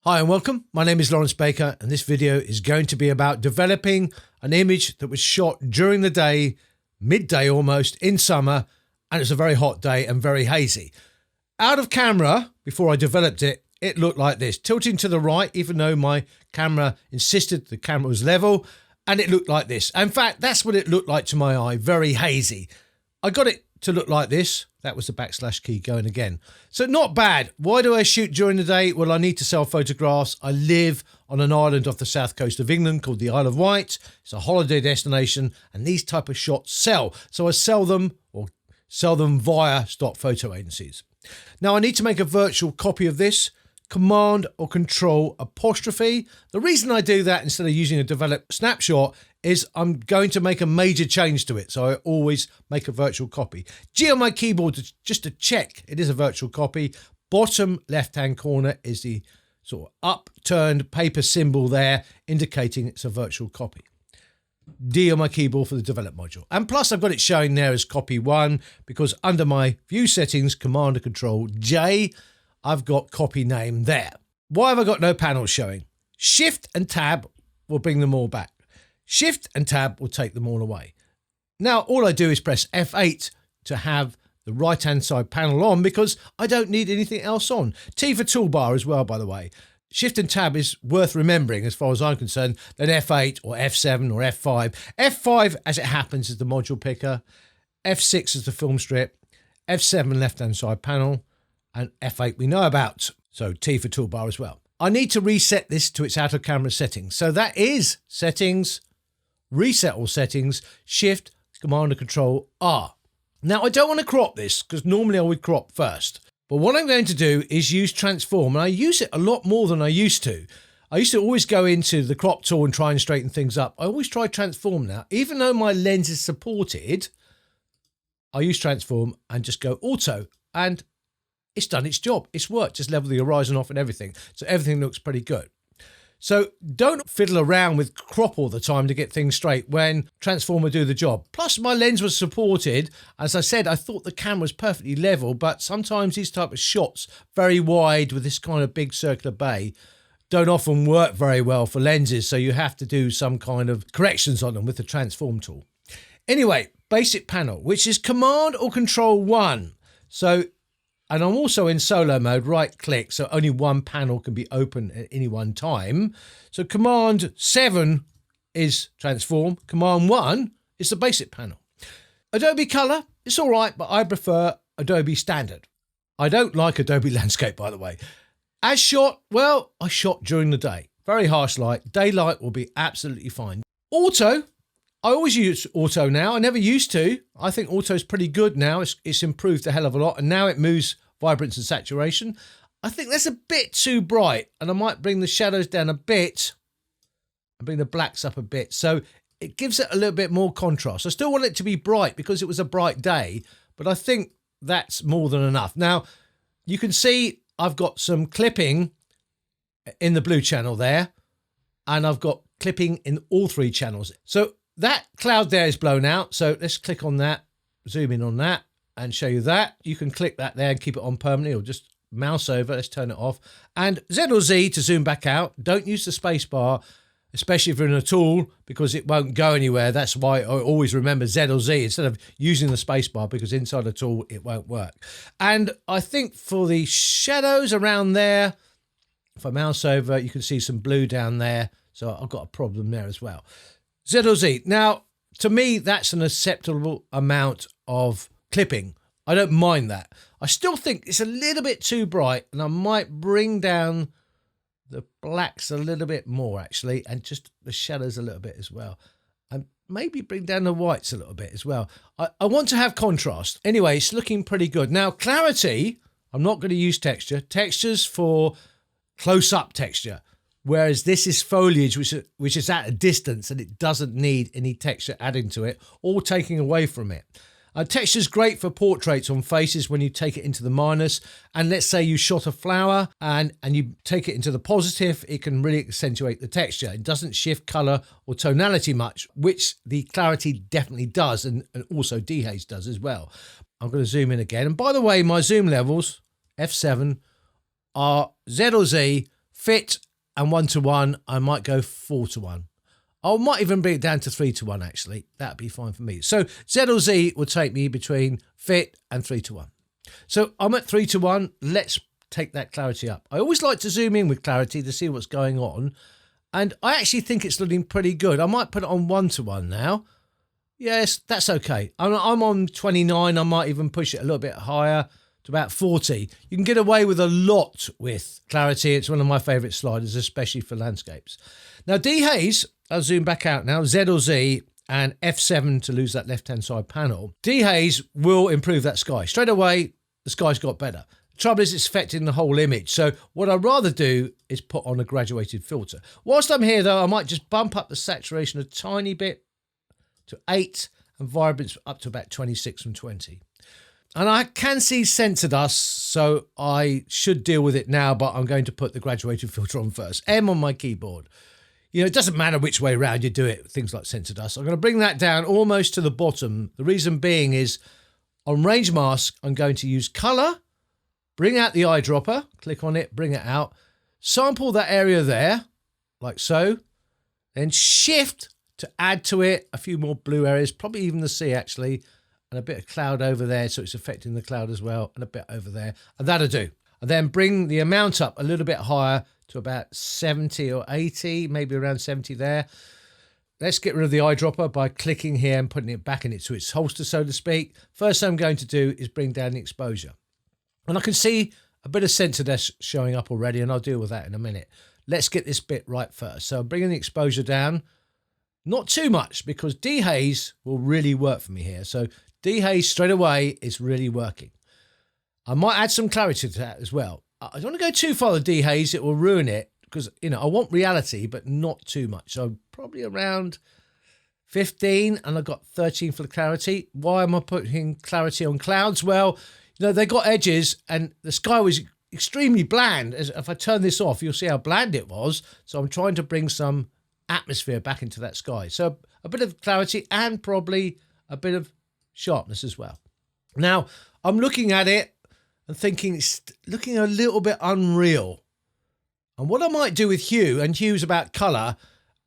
Hi and welcome. My name is Lawrence Baker and this video is going to be about developing an image that was shot during the day, midday almost, in summer, and it's a very hot day and very hazy. Out of camera, before I developed it, it looked like this, tilting to the right, even though my camera insisted the camera was level, and it looked like this. In fact, that's what it looked like to my eye, very hazy. I got it to look like this. That was the backslash key going again. So not bad. Why do I shoot during the day? Well, I need to sell photographs. I live on an island off the south coast of England called the Isle of Wight. It's a holiday destination and these type of shots sell. So I sell them via stock photo agencies. Now I need to make a virtual copy of this. Command or Control apostrophe. The reason I do that instead of using a developed snapshot is I'm going to make a major change to it. So I always make a virtual copy. G on my keyboard just to check it is a virtual copy. Bottom left-hand corner is the sort of upturned paper symbol there indicating it's a virtual copy. D on my keyboard for the develop module. And plus I've got it showing there as copy 1 because under my view settings, Command or Control J, I've got copy name there. Why have I got no panels showing? Shift and Tab will bring them all back. Shift and Tab will take them all away. Now, all I do is press F8 to have the right-hand side panel on because I don't need anything else on. T for toolbar as well, by the way. Shift and Tab is worth remembering as far as I'm concerned than F8 or F7 or F5. F5, as it happens, is the module picker. F6 is the film strip. F7, left-hand side panel. And F8 we know about, so T for toolbar as well. I need to reset this to its out of camera settings. So that is settings, reset all settings, Shift, Command and Control R. Now I don't want to crop this because normally I would crop first. But what I'm going to do is use transform, and I use it a lot more than I used to. I used to always go into the crop tool and try and straighten things up. I always try transform now. Even though my lens is supported, I use transform and just go auto, and it's done its job. It's worked. Just level the horizon off and everything. So everything looks pretty good. So don't fiddle around with crop all the time to get things straight when transform will do the job. Plus my lens was supported. As I said, I thought the camera was perfectly level, but sometimes these type of shots, very wide with this kind of big circular bay, don't often work very well for lenses. So you have to do some kind of corrections on them with the transform tool. Anyway, basic panel, which is Command or Control 1. And I'm also in solo mode, right click, so only one panel can be open at any one time. So Command 7 is transform, Command 1 is the basic panel. Adobe Color, it's all right, but I prefer Adobe Standard. I don't like Adobe Landscape, by the way. As shot, well, I shot during the day. Very harsh light, daylight will be absolutely fine. Auto, I always use auto now. I never used to. I think auto is pretty good now. It's improved a hell of a lot. And now it moves vibrance and saturation. I think that's a bit too bright. And I might bring the shadows down a bit and bring the blacks up a bit. So it gives it a little bit more contrast. I still want it to be bright because it was a bright day. But I think that's more than enough. Now, you can see I've got some clipping in the blue channel there. And I've got clipping in all three channels. So that cloud there is blown out, so let's click on that, zoom in on that, and show you that. You can click that there and keep it on permanently, or just mouse over, let's turn it off. And Z or Z to zoom back out. Don't use the space bar, especially if you're in a tool, because it won't go anywhere. That's why I always remember Z or Z instead of using the space bar, because inside a tool, it won't work. And I think for the shadows around there, if I mouse over, you can see some blue down there. So I've got a problem there as well. Z or Z. Now, to me, that's an acceptable amount of clipping. I don't mind that. I still think it's a little bit too bright, and I might bring down the blacks a little bit more, actually, and just the shadows a little bit as well. And maybe bring down the whites a little bit as well. I want to have contrast. Anyway, it's looking pretty good. Now, clarity, I'm not going to use texture. Texture's for close-up texture. Whereas this is foliage, which is at a distance and it doesn't need any texture adding to it or taking away from it. Texture is great for portraits on faces when you take it into the minus. And let's say you shot a flower and you take it into the positive, it can really accentuate the texture. It doesn't shift color or tonality much, which the clarity definitely does, and also Dehaze does as well. I'm going to zoom in again. And by the way, my zoom levels, F7, are Z or Z Fit and 1:1, I might go 4:1. I might even bring it down to 3:1 actually. That'd be fine for me. So Z or Z will take me between fit and 3:1. So I'm at 3:1. Let's take that clarity up. I always like to zoom in with clarity to see what's going on. And I actually think it's looking pretty good. I might put it on 1:1 now. Yes, that's okay. I'm on 29. I might even push it a little bit higher to about 40. You can get away with a lot with clarity. It's one of my favourite sliders, especially for landscapes. Now, Dehaze, I'll zoom back out now, Z or Z and F7 to lose that left-hand side panel. Dehaze will improve that sky. Straight away, the sky's got better. The trouble is it's affecting the whole image. So what I'd rather do is put on a graduated filter. Whilst I'm here, though, I might just bump up the saturation a tiny bit to 8 and vibrance up to about 26 from 20. And I can see sensor dust, so I should deal with it now, but I'm going to put the graduated filter on first. M on my keyboard. You know, it doesn't matter which way around you do it, things like sensor dust. I'm going to bring that down almost to the bottom. The reason being is on range mask, I'm going to use color, bring out the eyedropper, click on it, bring it out, sample that area there, like so, then shift to add to it a few more blue areas, probably even the sea actually, and a bit of cloud over there, so it's affecting the cloud as well, and a bit over there, and that'll do. And then bring the amount up a little bit higher to about 70 or 80, maybe around 70 there. Let's get rid of the eyedropper by clicking here and putting it back in its holster, so to speak. First thing I'm going to do is bring down the exposure. And I can see a bit of sensor dust showing up already, and I'll deal with that in a minute. Let's get this bit right first. So I'm bringing the exposure down. Not too much, because Dehaze will really work for me here. So Dehaze straight away is really working. I might add some clarity to that as well. I don't want to go too far with Dehaze, it will ruin it, because, you know, I want reality, but not too much. So probably around 15, and I've got 13 for the clarity. Why am I putting clarity on clouds? Well, you know, they got edges, and the sky was extremely bland. If I turn this off, you'll see how bland it was. So I'm trying to bring some atmosphere back into that sky. So a bit of clarity and probably a bit of sharpness as well. Now, I'm looking at it and thinking it's looking a little bit unreal. And what I might do with hue, and hue's about colour,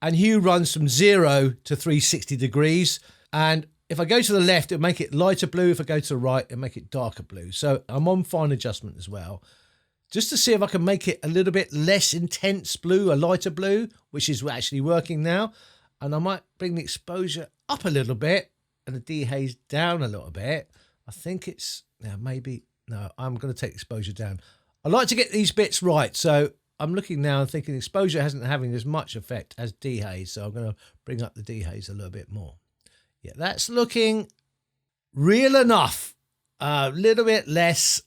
and hue runs from 0 to 360 degrees. And if I go to the left, it'll make it lighter blue. If I go to the right, it'll make it darker blue. So I'm on fine adjustment as well, just to see if I can make it a little bit less intense blue, a lighter blue, which is actually working now. And I might bring the exposure up a little bit and the dehaze down a little bit. I think it's, now maybe, no, I'm going to take exposure down. I like to get these bits right. So I'm looking now and thinking exposure isn't having as much effect as dehaze. So I'm going to bring up the dehaze a little bit more. Yeah, that's looking real enough. A little bit less.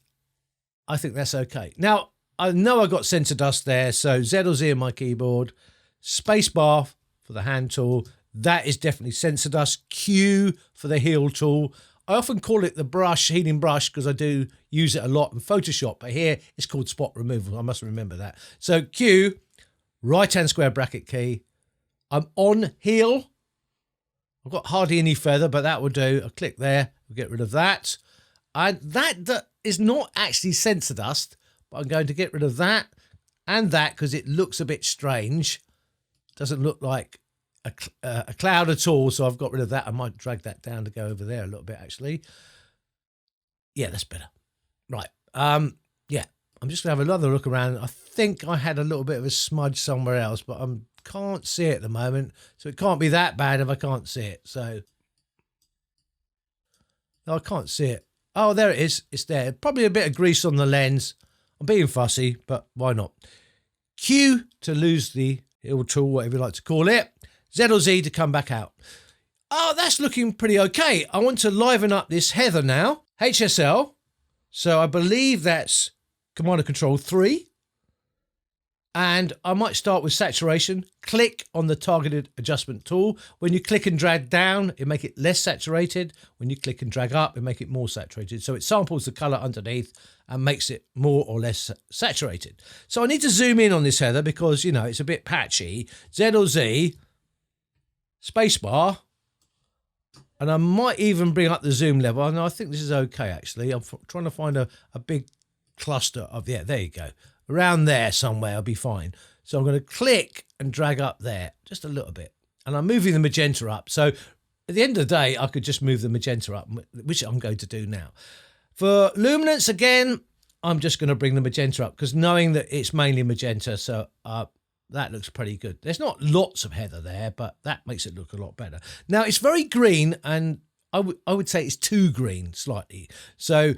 I think that's okay. Now, I know I got sensor dust there, so Z or Z on my keyboard, spacebar for the hand tool. That is definitely sensor dust. Q for the heal tool. I often call it the brush, healing brush, because I do use it a lot in Photoshop, but here it's called spot removal. I must remember that. So Q, right-hand square bracket key. I'm on heal. I've got hardly any feather, but that will do. I'll click there. We'll get rid of that. And that is not actually sensor dust, but I'm going to get rid of that and that because it looks a bit strange. Doesn't look like a cloud at all, so I've got rid of that. I might drag that down to go over there a little bit, actually. Yeah, that's better. Right. Yeah, I'm just going to have another look around. I think I had a little bit of a smudge somewhere else, but I can't see it at the moment, so it can't be that bad if I can't see it. So, no, I can't see it. Oh, there it is. It's there. Probably a bit of grease on the lens. I'm being fussy, but why not? Q to lose the heal tool, whatever you like to call it. Z or Z to come back out. Oh, that's looking pretty okay. I want to liven up this heather now. HSL. So I believe that's Command and Control 3. And I might start with saturation. Click on the targeted adjustment tool. When you click and drag down, it make it less saturated. When you click and drag up, it make it more saturated. So it samples the color underneath and makes it more or less saturated. So I need to zoom in on this heather because, you know, it's a bit patchy. Z or Z, spacebar, and I might even bring up the zoom level. And I think this is okay, actually. I'm trying to find a big cluster of, yeah, there you go. around there somewhere will be fine. So I'm going to click and drag up there just a little bit. And I'm moving the magenta up. So at the end of the day, I could just move the magenta up, which I'm going to do now. For luminance, again, I'm just going to bring the magenta up because knowing that it's mainly magenta, so that looks pretty good. There's not lots of heather there, but that makes it look a lot better. Now, it's very green, and I would say it's too green slightly. So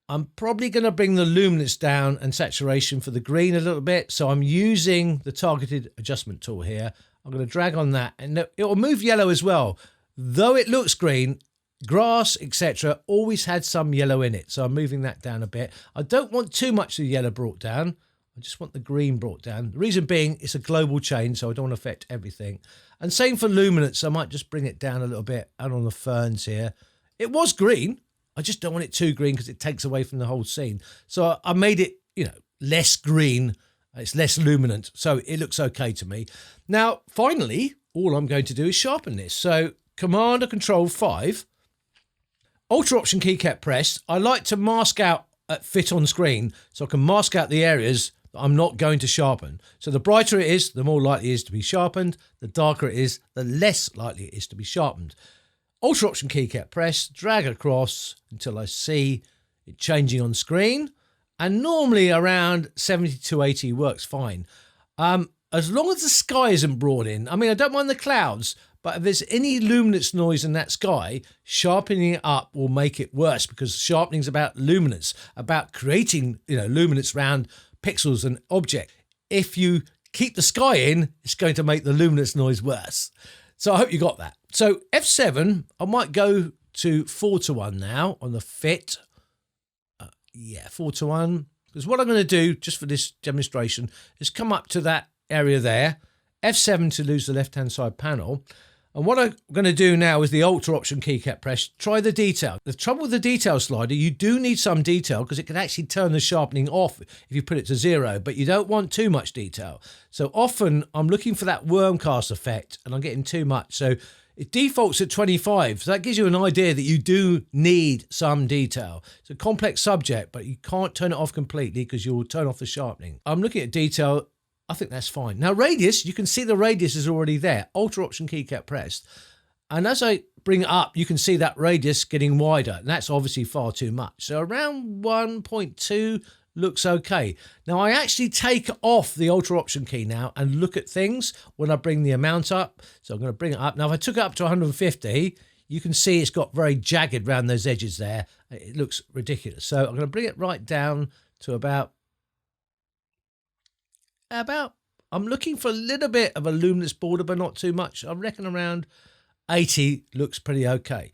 I'm probably going to bring the luminance down and saturation for the green a little bit. So I'm using the targeted adjustment tool here. I'm going to drag on that, and it will move yellow as well. Though it looks green, grass, etc., always had some yellow in it. So I'm moving that down a bit. I don't want too much of the yellow brought down. I just want the green brought down. The reason being, it's a global change, so I don't want to affect everything. And same for luminance. I might just bring it down a little bit and on the ferns here. It was green. I just don't want it too green because it takes away from the whole scene. So I made it, less green. It's less luminant, so it looks okay to me. Now, finally, all I'm going to do is sharpen this. So Command or Control 5, Alt Option key kept pressed. I like to mask out at fit on screen so I can mask out the areas that I'm not going to sharpen. So the brighter it is, the more likely it is to be sharpened. The darker it is, the less likely it is to be sharpened. Alt Option key kept pressed, drag across until I see it changing on screen. And normally around 70 to 80 works fine. As long as the sky isn't brought in. I mean, I don't mind the clouds, but if there's any luminance noise in that sky, sharpening it up will make it worse because sharpening is about luminance, about creating, luminance around pixels and objects. If you keep the sky in, it's going to make the luminance noise worse. So I hope you got that. So F7, I might go to 4:1 now on the fit. 4:1. Because what I'm going to do, just for this demonstration, is come up to that area there. F7 to lose the left-hand side panel. And what I'm going to do now is the Alt Option key kept pressed. Try the detail. The trouble with the detail slider, you do need some detail because it can actually turn the sharpening off if you put it to 0, but you don't want too much detail. So often I'm looking for that worm cast effect and I'm getting too much. So it defaults at 25. So that gives you an idea that you do need some detail. It's a complex subject, but you can't turn it off completely because you'll turn off the sharpening. I'm looking at detail. I think that's fine. Now, radius, you can see the radius is already there. Alt Option key kept pressed. And as I bring it up, you can see that radius getting wider. And that's obviously far too much. So around 1.2 looks okay. Now, I actually take off the Alt Option key now and look at things when I bring the amount up. So I'm going to bring it up. Now, if I took it up to 150, you can see it's got very jagged around those edges there. It looks ridiculous. So I'm going to bring it right down to about, I'm looking for a little bit of a luminous border, but not too much. I reckon around 80 looks pretty okay.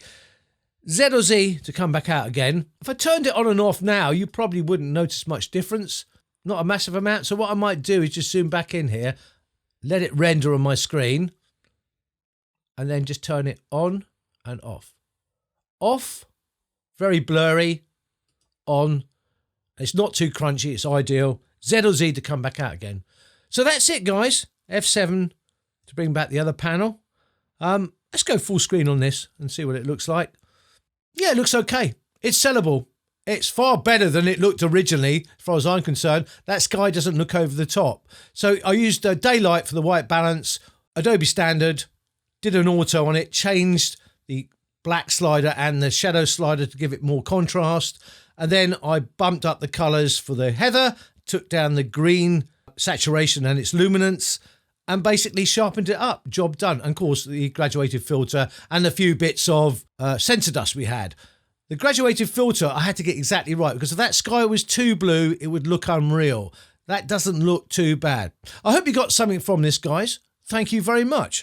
Z or Z to come back out again. If I turned it on and off now, you probably wouldn't notice much difference. Not a massive amount. So what I might do is just zoom back in here, let it render on my screen, and then just turn it on and off. Off, very blurry. On, it's not too crunchy, it's ideal. Z or Z to come back out again. So that's it, guys. F7 to bring back the other panel. Let's go full screen on this and see what it looks like. Yeah, it looks okay. It's sellable. It's far better than it looked originally, as far as I'm concerned. That sky doesn't look over the top. So I used daylight for the white balance, Adobe Standard, did an auto on it, changed the black slider and the shadow slider to give it more contrast. And then I bumped up the colors for the heather, took down the green saturation and its luminance, and basically sharpened it up. Job done. And of course, the graduated filter and a few bits of sensor dust we had. The graduated filter, I had to get exactly right because if that sky was too blue, it would look unreal. That doesn't look too bad. I hope you got something from this, guys. Thank you very much.